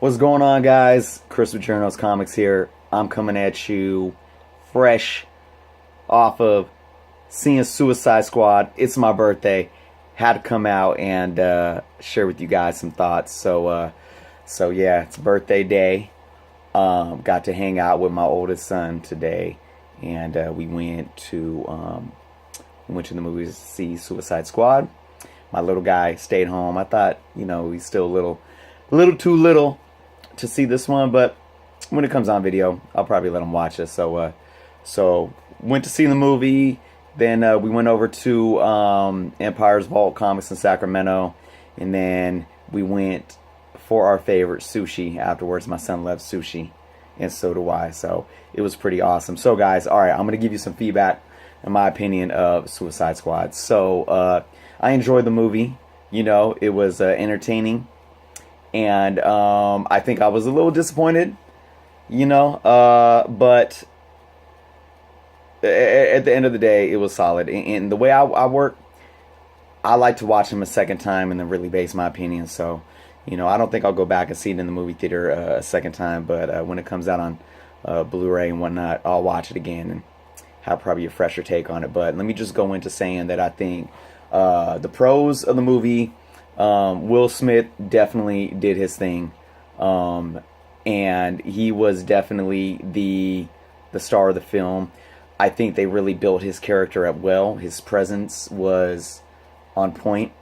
What's going on, guys? Chris with Journos Comics here. I'm coming at you fresh off of seeing Suicide Squad. It's my birthday. Had to come out and share with you guys some thoughts. So yeah, it's birthday day. Got to hang out with my oldest son today, and we went to the movies to see Suicide Squad. My little guy stayed home. I thought, he's still a little too little to see this one, but when it comes on video, I'll probably let him watch it. So went to see the movie. Then we went over to Empire's Vault Comics in Sacramento, and then we went for our favorite sushi afterwards. My son loves sushi, and so do I. So it was pretty awesome. So guys, all right, I'm gonna give you some feedback in my opinion of Suicide Squad. So I enjoyed the movie. It was entertaining. And I think I was a little disappointed, but at the end of the day, it was solid. And the way I work, I like to watch them a second time and then really base my opinion. So, I don't think I'll go back and see it in the movie theater a second time. But when it comes out on Blu-ray and whatnot, I'll watch it again and have probably a fresher take on it. But let me just go into saying that I think the pros of the movie. Will Smith definitely did his thing, and he was definitely the star of the film. I think they really built his character up well. His presence was on point.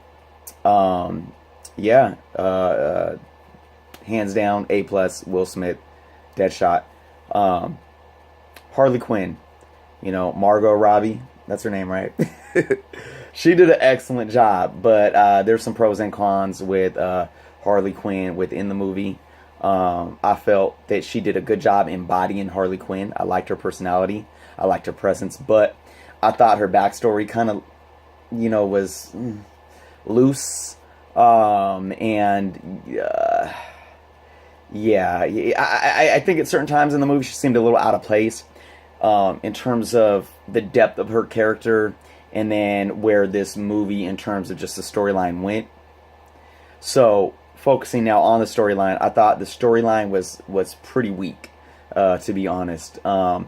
Yeah, hands down, A+. Will Smith, Deadshot. Harley Quinn, Margot Robbie. That's her name, right? She did an excellent job, but there's some pros and cons with Harley Quinn within the movie. I felt that she did a good job embodying Harley Quinn. I liked her personality. I liked her presence, but I thought her backstory kind of, was loose. Yeah, I think at certain times in the movie she seemed a little out of place in terms of the depth of her character. And then where this movie, in terms of just the storyline, went. So, focusing now on the storyline, I thought the storyline was pretty weak, to be honest. The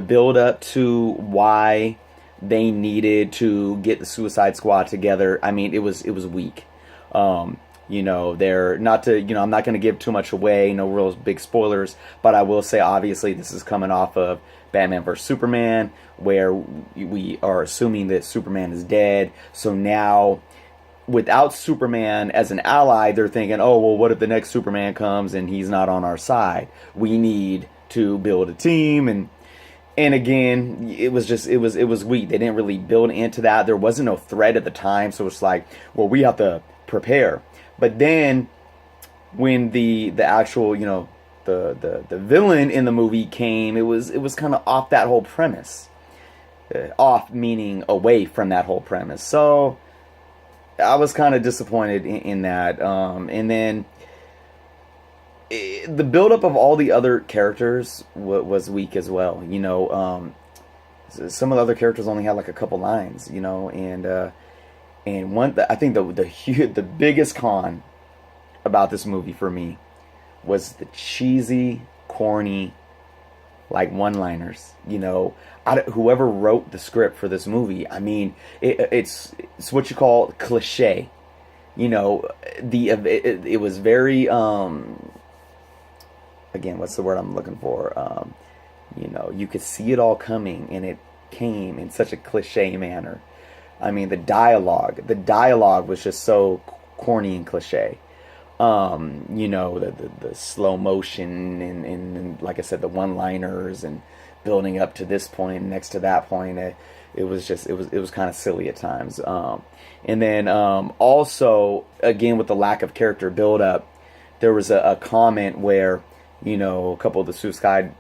build up to why they needed to get the Suicide Squad together, I mean, it was weak. They're not to, I'm not going to give too much away, no real big spoilers, but I will say, obviously, this is coming off of Batman vs. Superman, where we are assuming that Superman is dead. So now, without Superman as an ally, they're thinking, oh, well, what if the next Superman comes and he's not on our side? We need to build a team, and again, it was weak. They didn't really build into that. There wasn't no threat at the time, so it's like, well, we have to prepare. But then, when the actual, the villain in the movie came, it was kind of off that whole premise. Off meaning away from that whole premise. So I was kind of disappointed in that. And then the buildup of all the other characters was weak as well. Some of the other characters only had like a couple lines. And one, I think the biggest con about this movie for me was the cheesy, corny, like one-liners. Whoever wrote the script for this movie, I mean, it's what you call cliche. It was very again, what's the word I'm looking for? You could see it all coming, and it came in such a cliche manner. I mean, the dialogue was just so corny and cliche. The slow motion and like I said, the one-liners and building up to this point, next to that point, it was kind of silly at times. And then also, again, with the lack of character build-up, there was a comment where, a couple of the Suicide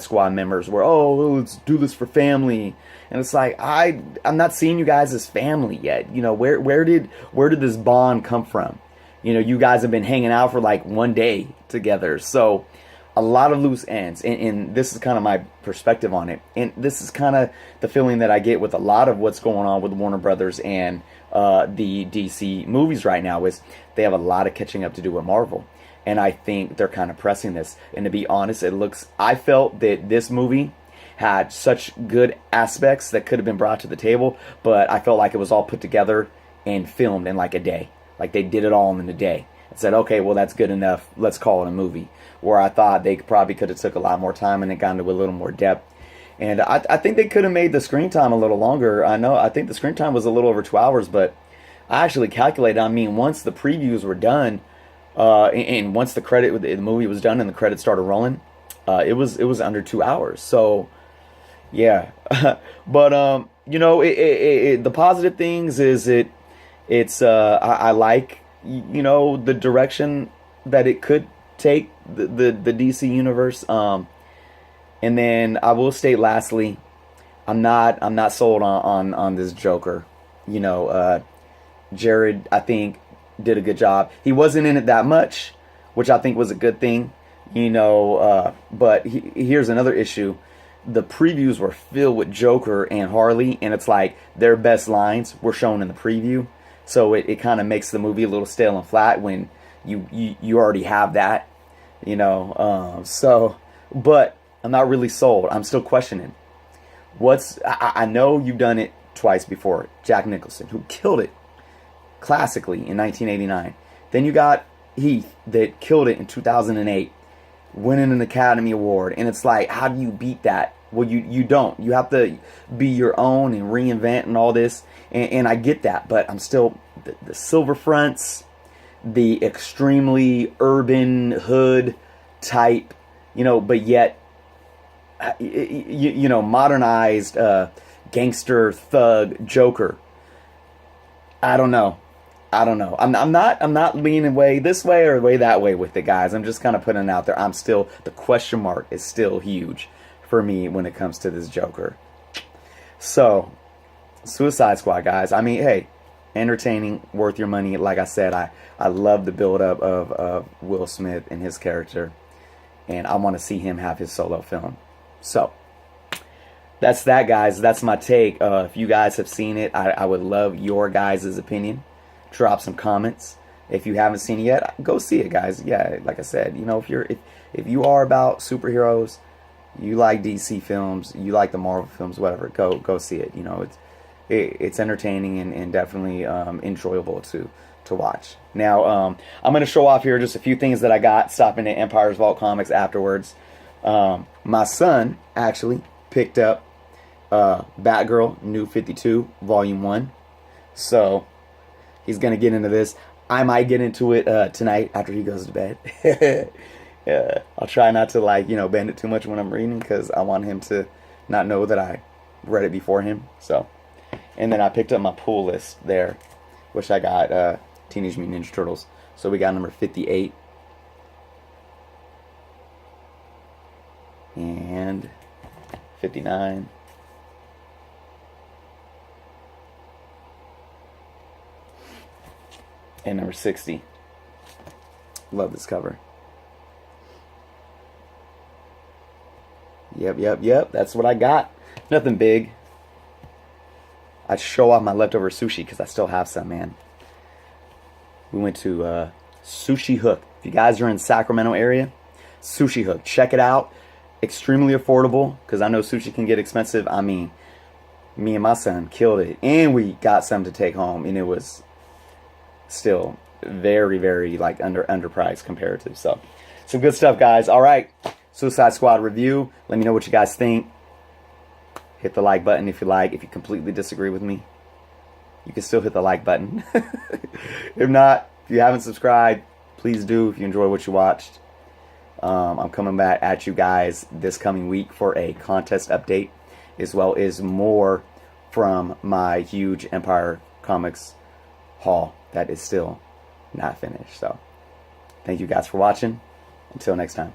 Squad members were, oh, let's do this for family. And it's like, I'm not seeing you guys as family yet. Where did this bond come from? You guys have been hanging out for like one day together. So a lot of loose ends. And this is kind of my perspective on it. And this is kind of the feeling that I get with a lot of what's going on with Warner Brothers and the DC movies right now is they have a lot of catching up to do with Marvel. And I think they're kind of pressing this. And to be honest, I felt that this movie had such good aspects that could have been brought to the table, but I felt like it was all put together and filmed in like a day. Like they did it all in a day. And said, okay, well that's good enough. Let's call it a movie. Where I thought they probably could have took a lot more time and it got into a little more depth. And I think they could have made the screen time a little longer. I think the screen time was a little over 2 hours, but I actually calculated. I mean, once the previews were done, and once the movie was done and the credits started rolling, it was under 2 hours. So, yeah. But the positive things is I like the direction that it could take the DC universe. And then I will state lastly, I'm not sold on this Joker. Jared, I think, did a good job. He wasn't in it that much, which I think was a good thing. But here's another issue. The previews were filled with Joker and Harley, and it's like their best lines were shown in the preview. So it kind of makes the movie a little stale and flat when you already have that. But I'm not really sold. I'm still questioning. I know you've done it twice before. Jack Nicholson, who killed it classically in 1989. Then you got Heath, that killed it in 2008, winning an Academy Award. And it's like, how do you beat that? Well, you don't. You have to be your own and reinvent and all this. And I get that. But I'm still, the silver fronts, the extremely urban hood type, but yet, modernized gangster thug Joker. I don't know. I'm not leaning way this way or way that way with it, guys. I'm just kind of putting it out there. The question mark is still huge for me when it comes to this Joker. So, Suicide Squad, guys. I mean, hey, entertaining, worth your money. Like I said, I love the build up of Will Smith and his character, and I want to see him have his solo film. So, that's that, guys. That's my take. If you guys have seen it, I would love your guys' opinion. Drop some comments. If you haven't seen it yet, go see it, guys. Yeah, like I said, if you are about superheroes, you like DC films, you like the Marvel films, whatever, go see it. It's entertaining and definitely enjoyable to watch. Now, I'm going to show off here just a few things that I got stopping at Empire's Vault Comics afterwards. My son actually picked up Batgirl New 52 Volume 1. So, he's going to get into this. I might get into it tonight after he goes to bed. I'll try not to bend it too much when I'm reading, because I want him to not know that I read it before him. So, and then I picked up my pool list there, which I got Teenage Mutant Ninja Turtles. So we got number 58. And 59. And number 60. Love this cover. Yep. That's what I got. Nothing big. I'd show off my leftover sushi because I still have some, man. We went to Sushi Hook. If you guys are in Sacramento area, Sushi Hook. Check it out. Extremely affordable, because I know sushi can get expensive. I mean, me and my son killed it. And we got some to take home. And it was still very, very underpriced comparative. So, some good stuff, guys. All right. Suicide Squad review. Let me know what you guys think. Hit the like button if you like. If you completely disagree with me, you can still hit the like button. If not, if you haven't subscribed, please do if you enjoy what you watched. I'm coming back at you guys this coming week for a contest update, as well as more from my huge Empire Comics haul that is still not finished. So, thank you guys for watching. Until next time.